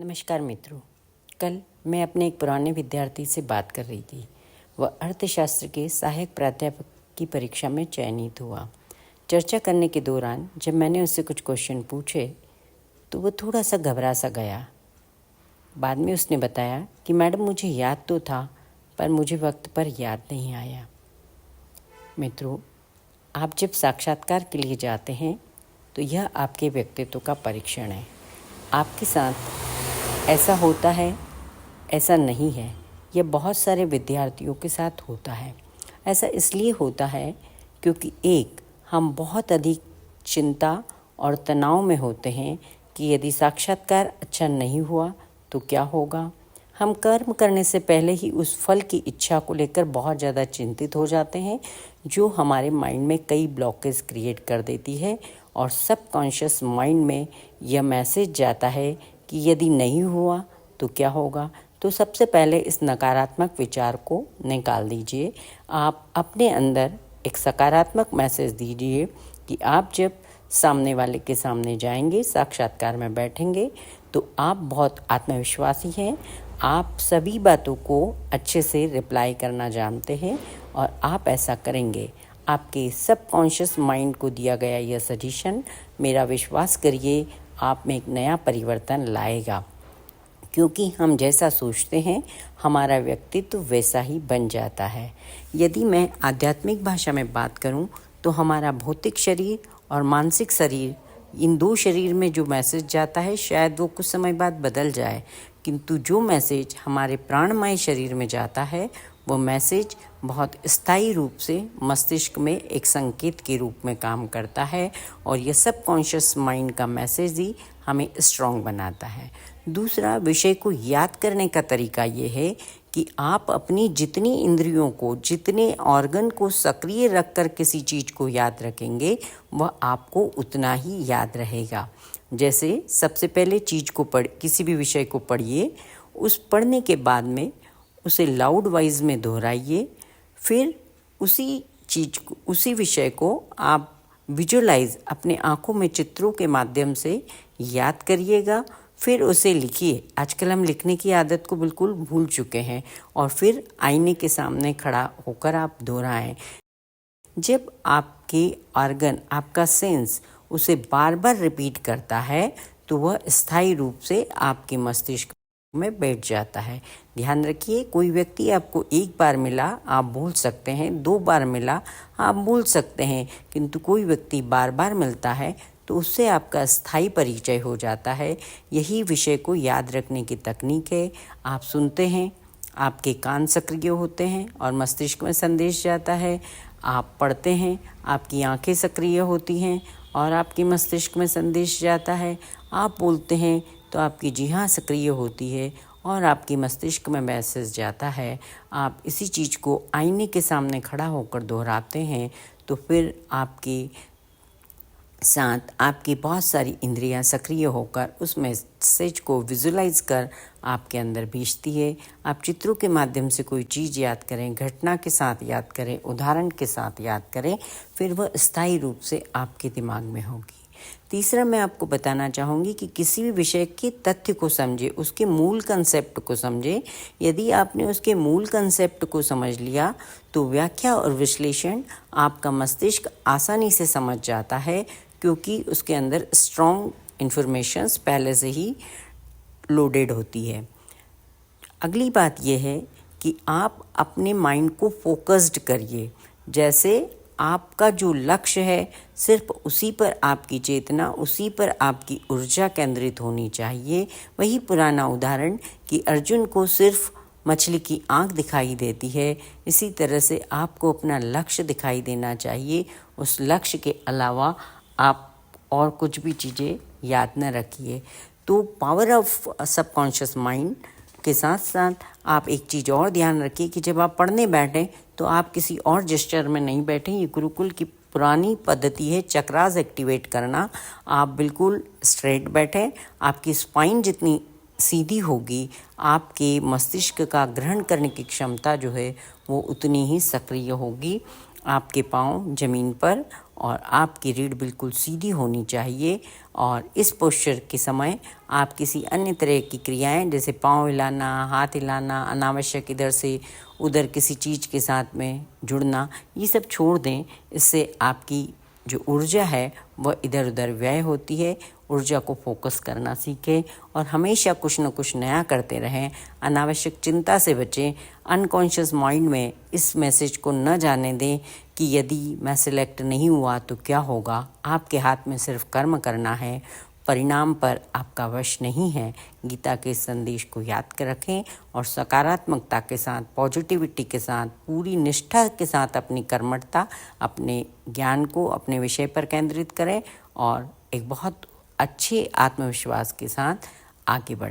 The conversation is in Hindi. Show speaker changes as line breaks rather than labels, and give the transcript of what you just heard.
नमस्कार मित्रों। कल मैं अपने एक पुराने विद्यार्थी से बात कर रही थी। वह अर्थशास्त्र के सहायक प्राध्यापक की परीक्षा में चयनित हुआ। चर्चा करने के दौरान जब मैंने उससे कुछ क्वेश्चन पूछे तो वह थोड़ा सा घबरा सा गया। बाद में उसने बताया कि मैडम मुझे याद तो था पर मुझे वक्त पर याद नहीं आया। मित्रों, आप जब साक्षात्कार के लिए जाते हैं तो यह आपके व्यक्तित्व का परीक्षण है। आपके साथ ऐसा होता है, ऐसा नहीं है। यह बहुत सारे विद्यार्थियों के साथ होता है। ऐसा इसलिए होता है क्योंकि हम बहुत अधिक चिंता और तनाव में होते हैं कि यदि साक्षात्कार अच्छा नहीं हुआ तो क्या होगा। हम कर्म करने से पहले ही उस फल की इच्छा को लेकर बहुत ज़्यादा चिंतित हो जाते हैं, जो हमारे माइंड में कई ब्लॉकेज क्रिएट कर देती है और सबकॉन्शियस माइंड में यह मैसेज जाता है कि यदि नहीं हुआ तो क्या होगा। तो सबसे पहले इस नकारात्मक विचार को निकाल दीजिए। आप अपने अंदर एक सकारात्मक मैसेज दीजिए कि आप जब सामने वाले के सामने जाएंगे, साक्षात्कार में बैठेंगे, तो आप बहुत आत्मविश्वासी हैं। आप सभी बातों को अच्छे से रिप्लाई करना जानते हैं और आप ऐसा करेंगे। आपके सबकॉन्शियस माइंड को दिया गया यह सजेशन, मेरा विश्वास करिए, आप में एक नया परिवर्तन लाएगा। क्योंकि हम जैसा सोचते हैं हमारा व्यक्तित्व वैसा ही बन जाता है। यदि मैं आध्यात्मिक भाषा में बात करूं तो हमारा भौतिक शरीर और मानसिक शरीर, इन दो शरीर में जो मैसेज जाता है शायद वो कुछ समय बाद बदल जाए, किंतु जो मैसेज हमारे प्राणमय शरीर में जाता है वो मैसेज बहुत स्थायी रूप से मस्तिष्क में एक संकेत के रूप में काम करता है और यह सबकॉन्शियस माइंड का मैसेज ही हमें स्ट्रॉन्ग बनाता है। दूसरा, विषय को याद करने का तरीका ये है कि आप अपनी जितनी इंद्रियों को, जितने ऑर्गन को सक्रिय रखकर किसी चीज़ को याद रखेंगे वह आपको उतना ही याद रहेगा। जैसे सबसे पहले किसी भी विषय को पढ़िए, उस पढ़ने के बाद में उसे लाउड वॉइस में दोहराइए, फिर उसी विषय को आप विजुअलाइज अपने आँखों में चित्रों के माध्यम से याद करिएगा, फिर उसे लिखिए। आजकल हम लिखने की आदत को बिल्कुल भूल चुके हैं और फिर आईने के सामने खड़ा होकर आप दोहराएं। जब आपके ऑर्गन, आपका सेंस उसे बार बार रिपीट करता है तो वह स्थायी रूप से आपके मस्तिष्क में बैठ जाता है। ध्यान रखिए, कोई व्यक्ति आपको एक बार मिला आप भूल सकते हैं, 2 बार मिला आप भूल सकते हैं, किंतु कोई व्यक्ति बार बार मिलता है तो उससे आपका स्थायी परिचय हो जाता है। यही विषय को याद रखने की तकनीक है। आप सुनते हैं, आपके कान सक्रिय होते हैं और मस्तिष्क में संदेश जाता है। आप पढ़ते हैं, आपकी आंखें सक्रिय होती हैं और आपके मस्तिष्क में संदेश जाता है। आप बोलते हैं तो आपकी जिह्वा सक्रिय होती है और आपके मस्तिष्क में मैसेज जाता है। आप इसी चीज़ को आईने के सामने खड़ा होकर दोहराते हैं तो फिर आपके साथ आपकी बहुत सारी इंद्रियां सक्रिय होकर उस मैसेज को विजुलाइज कर आपके अंदर भेजती है। आप चित्रों के माध्यम से कोई चीज़ याद करें, घटना के साथ याद करें, उदाहरण के साथ याद करें, फिर वह स्थायी रूप से आपके दिमाग में होगी। तीसरा, मैं आपको बताना चाहूँगी कि किसी भी विषय के तथ्य को समझे, उसके मूल कंसेप्ट को समझे। यदि आपने उसके मूल कंसेप्ट को समझ लिया तो व्याख्या और विश्लेषण आपका मस्तिष्क आसानी से समझ जाता है, क्योंकि उसके अंदर स्ट्रॉन्ग इन्फॉर्मेशंस पहले से ही लोडेड होती है। अगली बात यह है कि आप अपने माइंड को फोकस्ड करिए। जैसे आपका जो लक्ष्य है सिर्फ उसी पर आपकी चेतना, उसी पर आपकी ऊर्जा केंद्रित होनी चाहिए। वही पुराना उदाहरण कि अर्जुन को सिर्फ मछली की आंख दिखाई देती है, इसी तरह से आपको अपना लक्ष्य दिखाई देना चाहिए। उस लक्ष्य के अलावा आप और कुछ भी चीज़ें याद न रखिए। तो पावर ऑफ सबकॉन्शियस माइंड के साथ साथ आप एक चीज़ और ध्यान रखिए कि जब आप पढ़ने बैठें तो आप किसी और जेस्चर में नहीं बैठें। ये गुरुकुल की पुरानी पद्धति है चक्रास एक्टिवेट करना। आप बिल्कुल स्ट्रेट बैठें, आपकी स्पाइन जितनी सीधी होगी आपके मस्तिष्क का ग्रहण करने की क्षमता जो है वो उतनी ही सक्रिय होगी। आपके पाँव ज़मीन पर और आपकी रीढ़ बिल्कुल सीधी होनी चाहिए। और इस पोस्चर के समय आप किसी अन्य तरह की क्रियाएं जैसे पाँव हिलाना, हाथ हिलाना, अनावश्यक इधर से उधर किसी चीज़ के साथ में जुड़ना, ये सब छोड़ दें। इससे आपकी जो ऊर्जा है वह इधर उधर व्यय होती है। ऊर्जा को फोकस करना सीखें और हमेशा कुछ न कुछ नया करते रहें। अनावश्यक चिंता से बचें। अनकॉन्शियस माइंड में इस मैसेज को न जाने दें कि यदि मैं सिलेक्ट नहीं हुआ तो क्या होगा। आपके हाथ में सिर्फ कर्म करना है, परिणाम पर आपका वश नहीं है। गीता के इस संदेश को याद कर रखें और सकारात्मकता के साथ, पॉजिटिविटी के साथ, पूरी निष्ठा के साथ अपनी कर्मठता, अपने ज्ञान को अपने विषय पर केंद्रित करें और एक बहुत अच्छे आत्मविश्वास के साथ आगे बढ़ें।